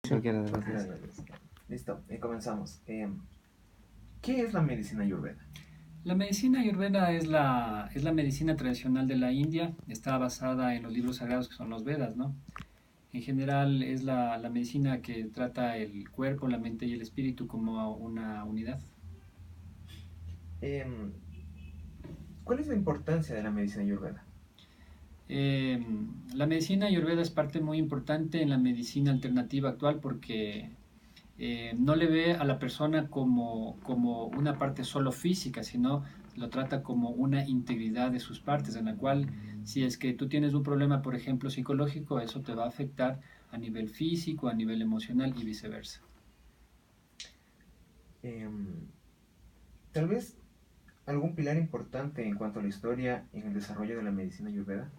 Cualquiera de los Cualquiera dos. de las dos. Listo, comenzamos. ¿Qué es la medicina ayurveda? La medicina ayurveda es la medicina tradicional de la India, está basada en los libros sagrados que son los Vedas, ¿no? En general es la medicina que trata el cuerpo, la mente y el espíritu como una unidad. Em, ¿Cuál es la importancia de la medicina ayurveda? Eh, la medicina ayurveda es parte muy importante en la medicina alternativa actual porque no le ve a la persona como una parte solo física, sino lo trata como una integridad de sus partes, en la cual si es que tú tienes un problema, por ejemplo, psicológico, eso te va a afectar a nivel físico, a nivel emocional y viceversa. Em, Tal vez algún pilar importante en cuanto a la historia en el desarrollo de la medicina ayurveda.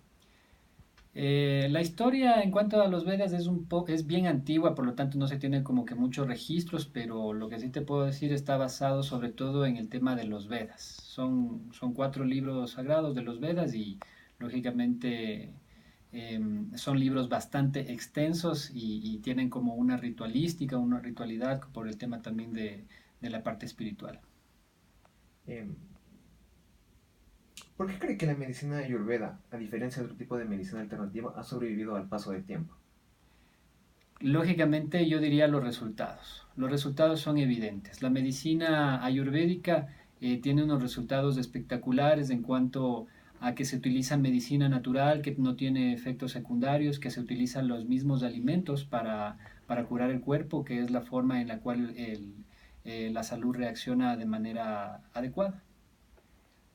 La historia en cuanto a los Vedas es bien antigua, por lo tanto no se tienen como que muchos registros, pero lo que sí te puedo decir está basado sobre todo en el tema de los Vedas. Son 4 libros sagrados de los Vedas y lógicamente son libros bastante extensos y tienen como una ritualística, una ritualidad por el tema también de la parte espiritual. Em, ¿Por qué cree que la medicina ayurveda, a diferencia de otro tipo de medicina alternativa, ha sobrevivido al paso del tiempo? Lógicamente yo diría los resultados. Los resultados son evidentes. La medicina ayurvédica tiene unos resultados espectaculares en cuanto a que se utiliza medicina natural, que no tiene efectos secundarios, que se utilizan los mismos alimentos para curar el cuerpo, que es la forma en la cual la salud reacciona de manera adecuada.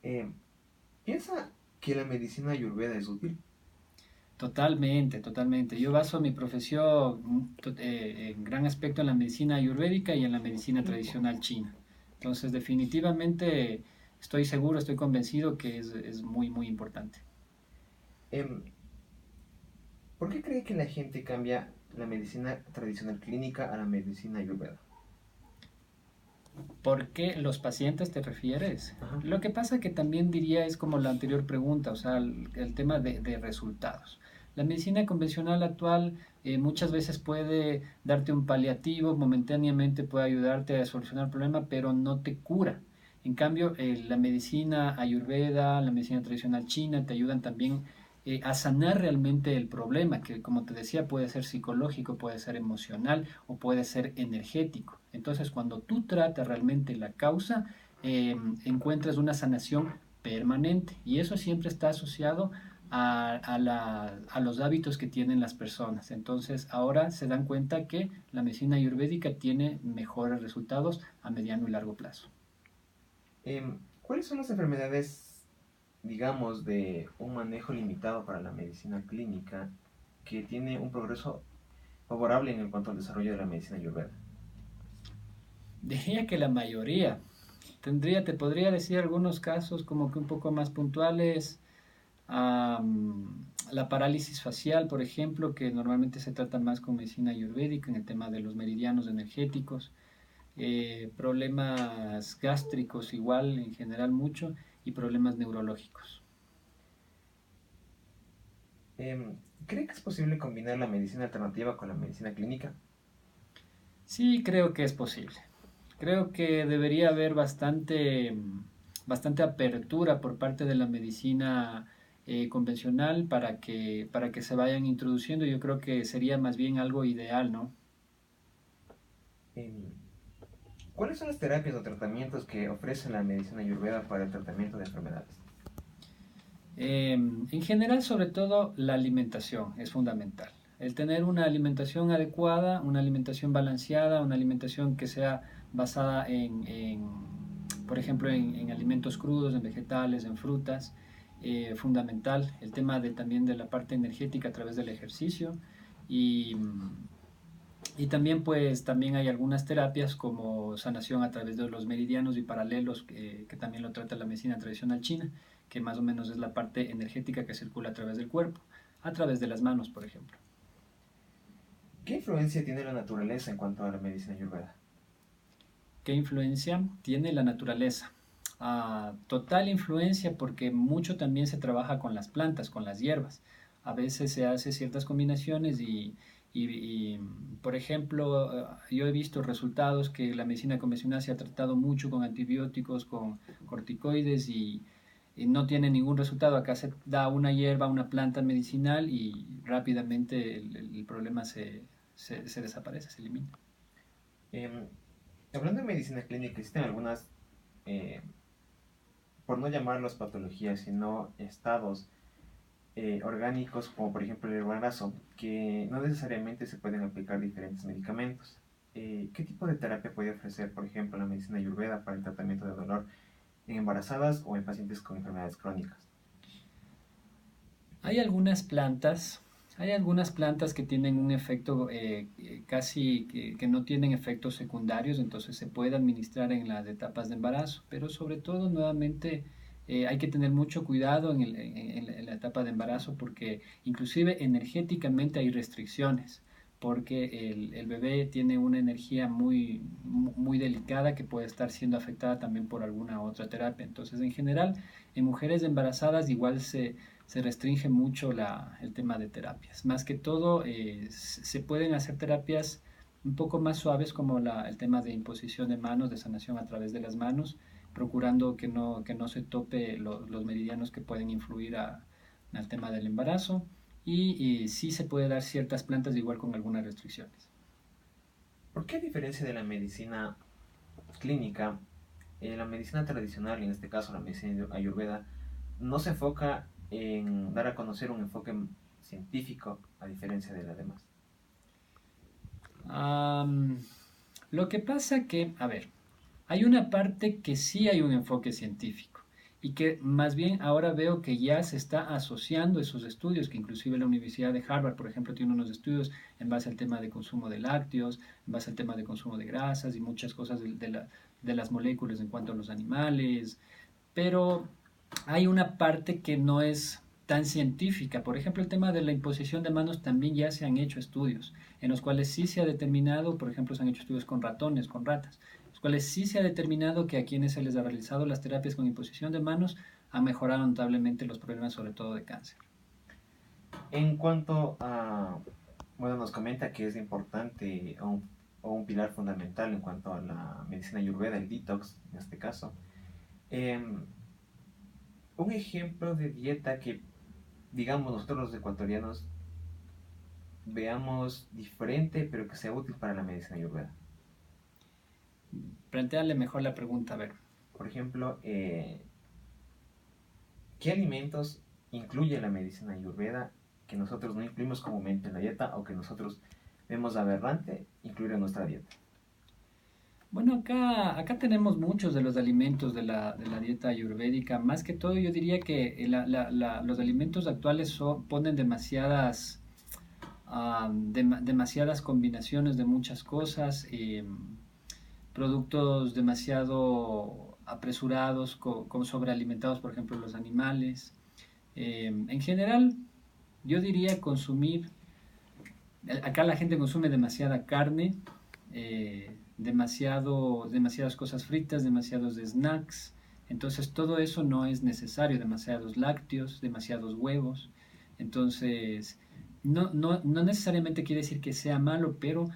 Em, ¿Piensa que la medicina ayurveda es útil? Totalmente, totalmente. Yo baso mi profesión en gran aspecto en la medicina ayurvédica y en la medicina tradicional china. Entonces, definitivamente estoy seguro, estoy convencido que es muy, muy importante. Em, ¿Por qué cree que la gente cambia la medicina tradicional clínica a la medicina ayurveda? ¿Por qué los pacientes te refieres? Ajá. Lo que pasa que también diría es como la anterior pregunta, o sea, el tema de resultados. La medicina convencional actual muchas veces puede darte un paliativo, momentáneamente puede ayudarte a solucionar el problema, pero no te cura. En cambio, la medicina ayurveda, la medicina tradicional china te ayudan también a sanar realmente el problema, que como te decía puede ser psicológico, puede ser emocional o puede ser energético. Entonces, cuando tú tratas realmente la causa, encuentras una sanación permanente y eso siempre está asociado a los hábitos que tienen las personas. Entonces, ahora se dan cuenta que la medicina ayurvédica tiene mejores resultados a mediano y largo plazo. ¿Cuáles son las enfermedades, digamos, de un manejo limitado para la medicina clínica que tiene un progreso favorable en cuanto al desarrollo de la medicina ayurveda? Diría que la mayoría. Te podría decir algunos casos como que un poco más puntuales. La parálisis facial, por ejemplo, que normalmente se trata más con medicina ayurvédica en el tema de los meridianos energéticos. Problemas gástricos igual, en general mucho, y problemas neurológicos. Em, ¿Cree que es posible combinar la medicina alternativa con la medicina clínica? Sí, creo que es posible. Creo que debería haber bastante apertura por parte de la medicina convencional para que se vayan introduciendo. Yo creo que sería más bien algo ideal, ¿no? Em, ¿Cuáles son las terapias o tratamientos que ofrece la medicina ayurveda para el tratamiento de enfermedades? En general, sobre todo, la alimentación es fundamental. El tener una alimentación adecuada, una alimentación balanceada, una alimentación que sea basada por ejemplo, en alimentos crudos, en vegetales, en frutas, fundamental. El tema también de la parte energética a través del ejercicio y, y también pues también hay algunas terapias como sanación a través de los meridianos y paralelos que también lo trata la medicina tradicional china, que más o menos es la parte energética que circula a través del cuerpo, a través de las manos, por ejemplo. ¿Qué influencia tiene la naturaleza en cuanto a la medicina ayurveda? ¿Qué influencia tiene la naturaleza? Total influencia porque mucho también se trabaja con las plantas, con las hierbas. A veces se hace ciertas combinaciones Y, por ejemplo, yo he visto resultados que la medicina convencional se ha tratado mucho con antibióticos, con corticoides y no tiene ningún resultado. Acá se da una hierba, una planta medicinal y rápidamente el problema se desaparece, se elimina. Em, Hablando de medicina clínica, existen algunas, eh, por no llamarlos patologías, sino estados orgánicos, como por ejemplo el embarazo, que no necesariamente se pueden aplicar diferentes medicamentos. ¿Qué tipo de terapia puede ofrecer, por ejemplo, la medicina ayurveda para el tratamiento de dolor en embarazadas o en pacientes con enfermedades crónicas? Hay algunas plantas, hay algunas plantas que tienen un efecto casi que no tienen efectos secundarios, entonces se puede administrar en las etapas de embarazo, pero sobre todo nuevamente hay que tener mucho cuidado en la etapa de embarazo porque inclusive energéticamente hay restricciones porque el bebé tiene una energía muy delicada que puede estar siendo afectada también por alguna otra terapia. Entonces, en general, en mujeres embarazadas igual se restringe mucho el tema de terapias. Más que todo, se pueden hacer terapias un poco más suaves como el tema de imposición de manos, de sanación a través de las manos, procurando que no se tope los meridianos que pueden influir al tema del embarazo. Y sí se puede dar ciertas plantas igual con algunas restricciones. ¿Por qué a diferencia de la medicina clínica, la medicina tradicional, en este caso la medicina ayurveda, no se enfoca en dar a conocer un enfoque científico a diferencia de las demás? Am, lo que pasa que, a ver, hay una parte que sí hay un enfoque científico y que más bien ahora veo que ya se está asociando esos estudios, que inclusive la Universidad de Harvard, por ejemplo, tiene unos estudios en base al tema de consumo de lácteos, en base al tema de consumo de grasas y muchas cosas de las moléculas en cuanto a los animales, pero hay una parte que no es tan científica. Por ejemplo, el tema de la imposición de manos también ya se han hecho estudios, en los cuales sí se ha determinado, por ejemplo, se han hecho estudios con ratones, con ratas, los cuales sí se ha determinado que a quienes se les ha realizado las terapias con imposición de manos han mejorado notablemente los problemas, sobre todo de cáncer. En cuanto a, bueno, nos comenta que es importante o un pilar fundamental en cuanto a la medicina ayurveda, el detox en este caso. Em, un ejemplo de dieta que, digamos, nosotros los ecuatorianos veamos diferente, pero que sea útil para la medicina ayurveda. Plantearle mejor la pregunta, a ver. Por ejemplo, ¿qué alimentos incluye la medicina ayurveda que nosotros no incluimos comúnmente en la dieta o que nosotros vemos aberrante incluir en nuestra dieta? Bueno, acá tenemos muchos de los alimentos de la dieta ayurvédica. Más que todo, yo diría que los alimentos actuales ponen demasiadas combinaciones de muchas cosas, productos demasiado apresurados, con sobrealimentados, por ejemplo, los animales. En general, yo diría consumir, acá la gente consume demasiada carne, demasiadas cosas fritas, demasiados snacks. Entonces todo eso no es necesario, demasiados lácteos, demasiados huevos. Entonces, no necesariamente quiere decir que sea malo, pero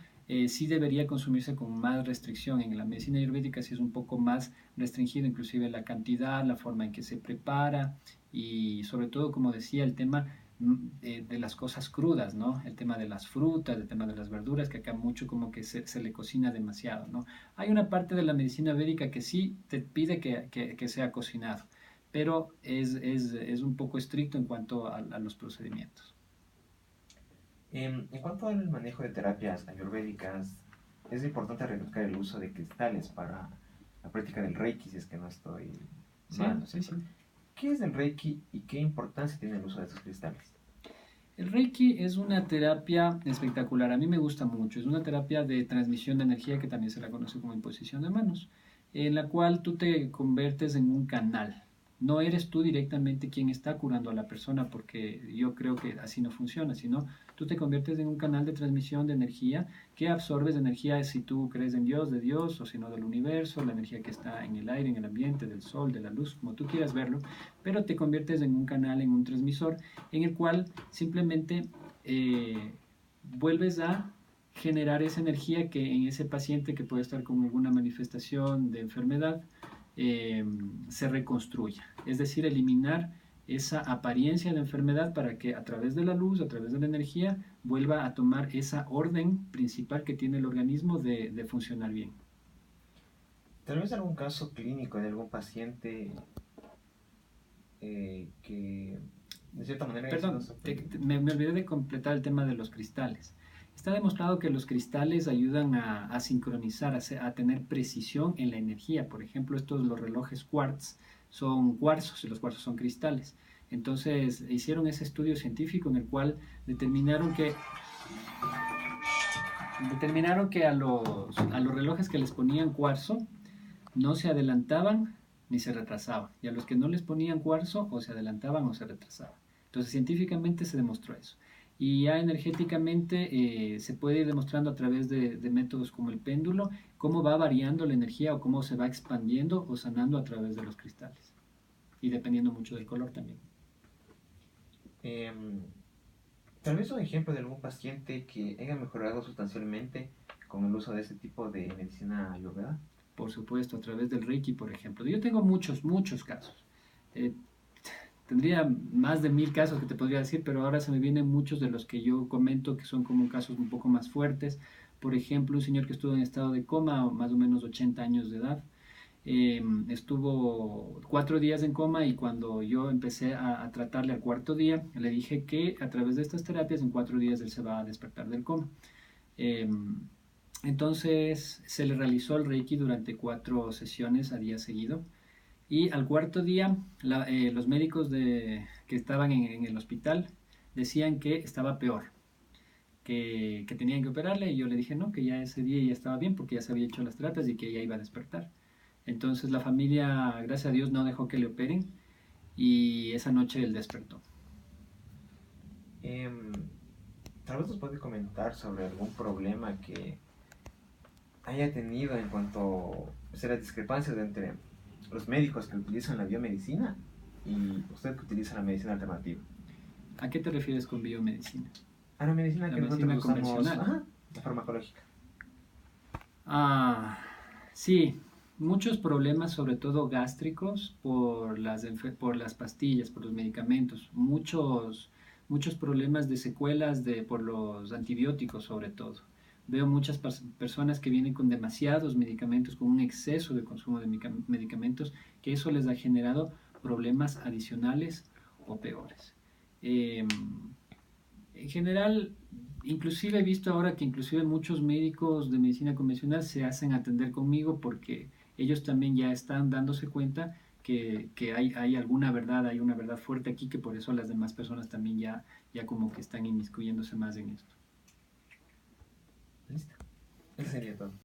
sí debería consumirse con más restricción. En la medicina ayurvédica sí es un poco más restringido, inclusive la cantidad, la forma en que se prepara y sobre todo, como decía, el tema de las cosas crudas, ¿no? El tema de las frutas, el tema de las verduras, que acá mucho como que se le cocina demasiado, ¿no? Hay una parte de la medicina védica que sí te pide que sea cocinado, pero es un poco estricto en cuanto a los procedimientos. En cuanto al manejo de terapias ayurvédicas, es importante recalcar el uso de cristales para la práctica del Reiki, si es que no estoy mal, Sí, ¿no es sí, cierto? sí. ¿Qué es el Reiki y qué importancia tiene el uso de estos cristales? El Reiki es una terapia espectacular, a mí me gusta mucho, es una terapia de transmisión de energía que también se la conoce como imposición de manos, en la cual tú te conviertes en un canal. No eres tú directamente quien está curando a la persona, porque yo creo que así no funciona, sino tú te conviertes en un canal de transmisión de energía que absorbes energía si tú crees en Dios, de Dios, o si no del universo, la energía que está en el aire, en el ambiente, del sol, de la luz, como tú quieras verlo, pero te conviertes en un canal, en un transmisor en el cual simplemente vuelves a generar esa energía que en ese paciente que puede estar con alguna manifestación de enfermedad se reconstruya. Es decir, eliminar esa apariencia de enfermedad para que a través de la luz, a través de la energía, vuelva a tomar esa orden principal que tiene el organismo de funcionar bien. Tal vez algún caso clínico de algún paciente que de cierta manera haya sido Perdón, sorprendido. me olvidé de completar el tema de los cristales. Está demostrado que los cristales ayudan a sincronizar, a tener precisión en la energía. Por ejemplo, estos los relojes quartz son cuarzos y los cuarzos son cristales. Entonces hicieron ese estudio científico en el cual determinaron que, a los relojes que les ponían cuarzo no se adelantaban ni se retrasaban. Y a los que no les ponían cuarzo o se adelantaban o se retrasaban. Entonces científicamente se demostró eso. Y ya energéticamente se puede ir demostrando a través de métodos como el péndulo cómo va variando la energía o cómo se va expandiendo o sanando a través de los cristales. Y dependiendo mucho del color también. Em, Tal vez un ejemplo de algún paciente que haya mejorado sustancialmente con el uso de este tipo de medicina ayurveda. Por supuesto, a través del Reiki, por ejemplo. Yo tengo muchos, muchos casos. Eh, Tendría más de 1000 casos que te podría decir, pero ahora se me vienen muchos de los que yo comento que son como casos un poco más fuertes. Por ejemplo, un señor que estuvo en estado de coma, más o menos 80 años de edad, estuvo 4 días en coma y cuando yo empecé a tratarle al cuarto día, le dije que a través de estas terapias en 4 días él se va a despertar del coma. Eh, entonces se le realizó el Reiki durante 4 sesiones a día seguido y al cuarto día los médicos que estaban en el hospital decían que estaba peor, que tenían que operarle y yo le dije no, que ya ese día ya estaba bien porque ya se había hecho las terapias y que ya iba a despertar. Entonces la familia, gracias a Dios, no dejó que le operen y esa noche él despertó. Em, Tal vez nos puede comentar sobre algún problema que haya tenido en cuanto a las discrepancias entre los médicos que utilizan la biomedicina y usted que utiliza la medicina alternativa. ¿A qué te refieres con biomedicina? A la medicina La que nosotros medicina usamos, convencional. ajá, la farmacológica. Ah, sí, muchos problemas, sobre todo gástricos, por las pastillas, por los medicamentos. Muchos problemas de secuelas por los antibióticos, sobre todo. Veo muchas personas que vienen con demasiados medicamentos, con un exceso de consumo de medicamentos, que eso les ha generado problemas adicionales o peores. Em, en general, inclusive he visto ahora que inclusive muchos médicos de medicina convencional se hacen atender conmigo porque ellos también ya están dándose cuenta que hay alguna verdad, hay una verdad fuerte aquí que por eso las demás personas también ya como que están inmiscuyéndose más en esto. Listo. Eso sería todo.